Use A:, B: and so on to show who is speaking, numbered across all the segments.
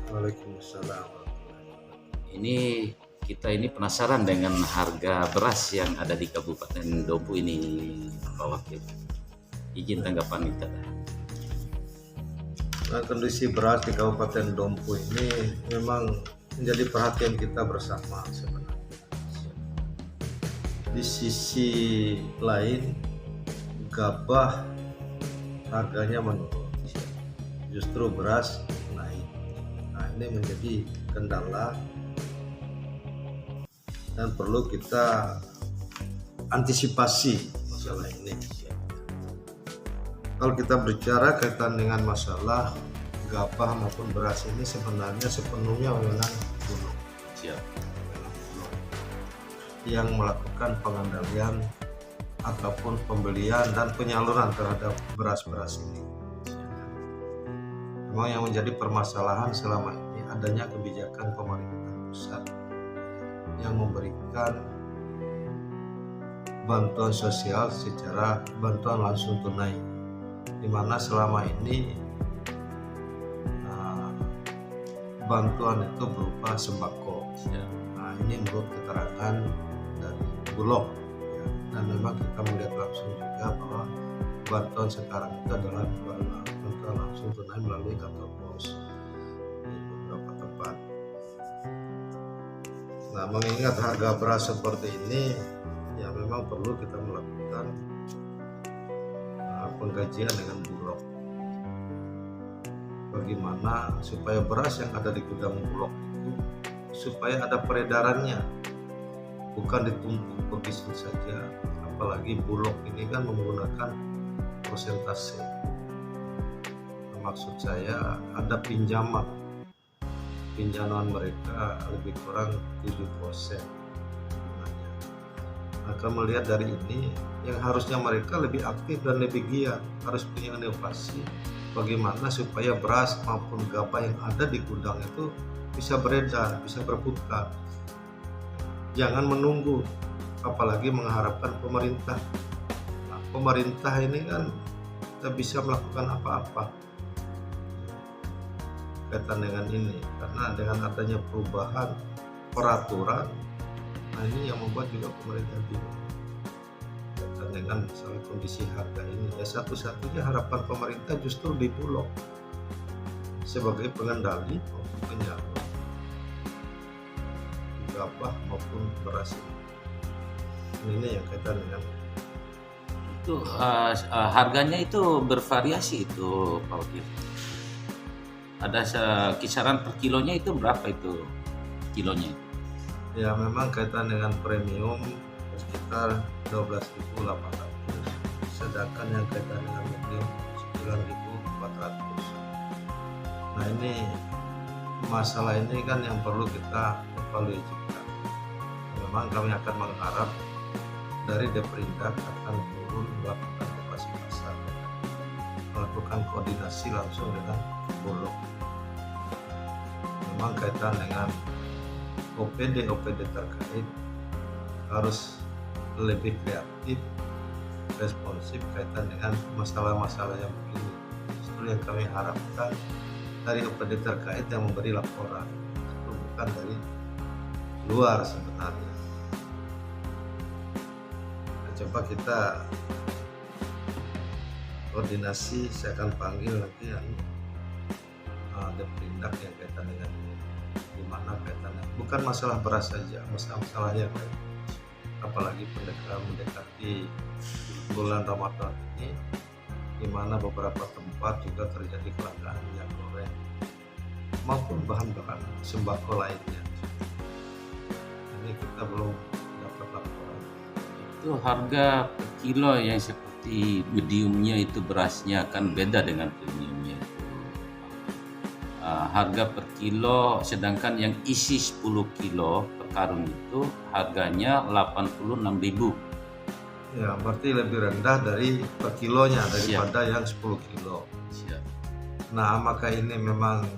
A: Waalaikumsalam.
B: Ini kita ini penasaran dengan harga beras yang ada di Kabupaten Dompu ini, Pak Wakil. Izin tanggapan kita.
A: Nah, kondisi beras di Kabupaten Dompu ini memang menjadi perhatian kita bersama sebenarnya. Di sisi lain, gabah harganya menurun, justru beras naik. Nah, ini menjadi kendala dan perlu kita antisipasi masalah ini. Kalau kita bicara kaitan dengan masalah gabah maupun beras ini sebenarnya sepenuhnya wewenang Bulog yang melakukan pengendalian ataupun pembelian dan penyaluran terhadap beras-beras ini. Memang yang menjadi permasalahan selama ini adanya kebijakan pemerintah pusat yang memberikan bantuan sosial secara bantuan langsung tunai, di mana selama ini bantuan itu berupa sembako. Nah, ini menurut keterangan dari Bulog, ya. Dan memang kita melihat langsung juga bahwa bantuan sekarang itu adalah bantuan langsung tunai melalui kantor pos di beberapa tempat. Nah, mengingat harga beras seperti ini, ya memang perlu kita melakukan pengkajian dengan Bulog. Bagaimana supaya beras yang ada di gudang Bulog itu supaya ada peredarannya, bukan ditumpuk begitu saja. Apalagi Bulog ini kan menggunakan persentase. Maksud saya ada pinjaman mereka lebih kurang 7%. Maka melihat dari ini, yang harusnya mereka lebih aktif dan lebih giat, harus punya inovasi bagaimana supaya beras maupun gabah yang ada di gudang itu bisa beredar, bisa berputar. Jangan menunggu, apalagi mengharapkan pemerintah. Nah, pemerintah ini kan tidak bisa melakukan apa-apa kaitan dengan ini, karena dengan adanya perubahan peraturan, nah ini yang membuat juga pemerintah bingung kaitan dengan masalah kondisi harga ini. Ya, satu-satunya harapan pemerintah justru di Bulog sebagai pengendali maupun penyalur gabah maupun beras ini yang kaitan dengan
B: Itu harganya itu bervariasi itu, Pak Wakil. Ada kisaran per kilonya itu berapa itu kilonya?
A: ya memang kaitan dengan premium sekitar 12.800, sedangkan yang kaitan dengan medium 9.400. Nah, ini masalah ini kan yang perlu kita evaluasi juga. Memang kami akan mengharap dari Deperindak akan turun melakukan operasi pasar, melakukan koordinasi langsung dengan Bulog. Memang kaitan dengan OPD terkait harus lebih kreatif, responsif kaitan dengan masalah-masalah yang begini. Justru yang kami harapkan dari OPD terkait yang memberi laporan, itu bukan dari luar sebenarnya. Nah, coba kita koordinasi, saya akan panggil nanti yang Deperindak yang kaitan dengan ini. Gimana kaitannya? Bukan masalah beras saja, masalah yang lain. Apalagi mendekati bulan Ramadan ini, di mana beberapa tempat juga terjadi kelangkaan minyak goreng maupun bahan-bahan sembako lainnya. Ini kita belum dapat laporan.
B: Itu harga per kilo yang seperti mediumnya itu berasnya kan beda dengan premiumnya itu. Harga per kilo, sedangkan yang isi 10 kilo per karung itu harganya 86.000.
A: Ya, berarti lebih rendah dari per kilonya daripada yang 10 kilo.
B: Siap.
A: Nah, maka ini memang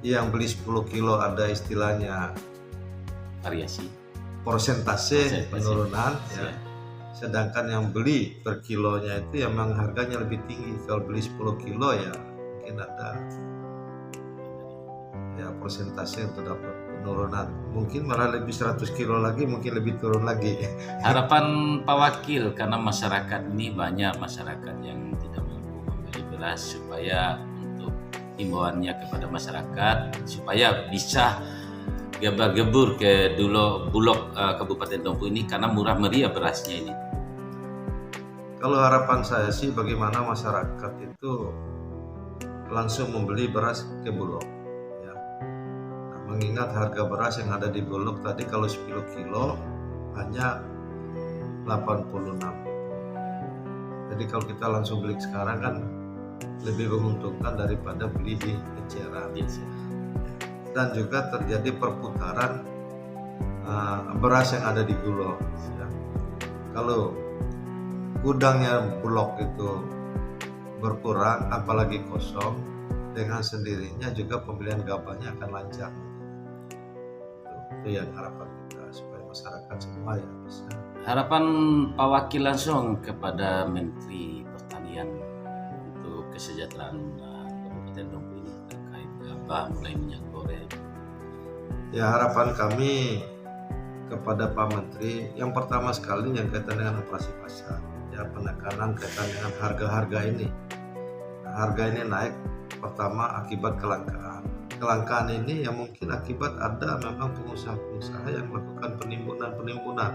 A: yang beli 10 kilo ada istilahnya
B: Variasi.
A: persentase penurunan, ya. Sedangkan yang beli per kilonya itu memang harganya lebih tinggi. Kalau beli 10 kilo ya mungkin ada ya persentase untuk dapat penurunan. Mungkin malah lebih 100 kilo lagi, mungkin lebih turun lagi.
B: Harapan Pak Wakil, karena masyarakat ini banyak masyarakat yang tidak mampu membeli beras, supaya untuk himbauannya kepada masyarakat supaya bisa gebar-gebur ke Bulog Kabupaten Dompu ini karena murah meriah berasnya ini.
A: Kalau harapan saya sih bagaimana masyarakat itu langsung membeli beras ke Bulog. Ya. Nah, mengingat harga beras yang ada di Bulog tadi kalau 10 kilo hanya 86. Jadi kalau kita langsung beli sekarang kan lebih menguntungkan daripada beli di eceran. Dan juga terjadi perputaran beras yang ada di Bulog. Ya. Kalau gudangnya Bulog itu berkurang, apalagi kosong, dengan sendirinya juga pembelian gabahnya akan lancar. Itu yang harapan kita supaya masyarakat semua ya bisa.
B: Harapan Pak Wakil langsung kepada Menteri Pertanian untuk kesejahteraan Kabupaten Dompu ini terkait gabah mulai minyak goreng.
A: Ya, harapan kami kepada Pak Menteri yang pertama sekali yang kaitan dengan operasi pasar, ya penekanan kaitan dengan harga-harga ini. Nah, harga ini naik pertama akibat kelangkaan. Kelangkaan ini yang mungkin akibat ada memang pengusaha-pengusaha yang melakukan penimbunan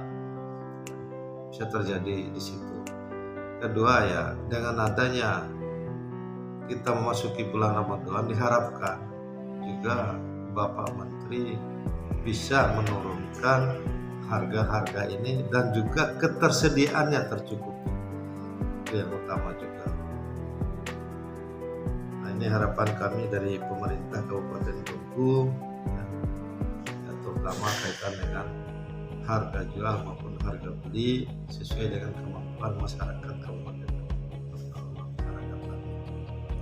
A: bisa terjadi di situ. Kedua ya, dengan adanya kita memasuki bulan Ramadan, diharapkan juga Bapak Menteri bisa menurunkan harga-harga ini dan juga ketersediaannya tercukupi. Itu yang utama juga. Nah, ini harapan kami dari pemerintah Kabupaten Dompu, ya, terutama kaitan dengan harga jual maupun harga beli sesuai dengan kemampuan masyarakat Kabupaten Dompu.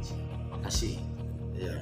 B: Terima kasih.
A: Ya.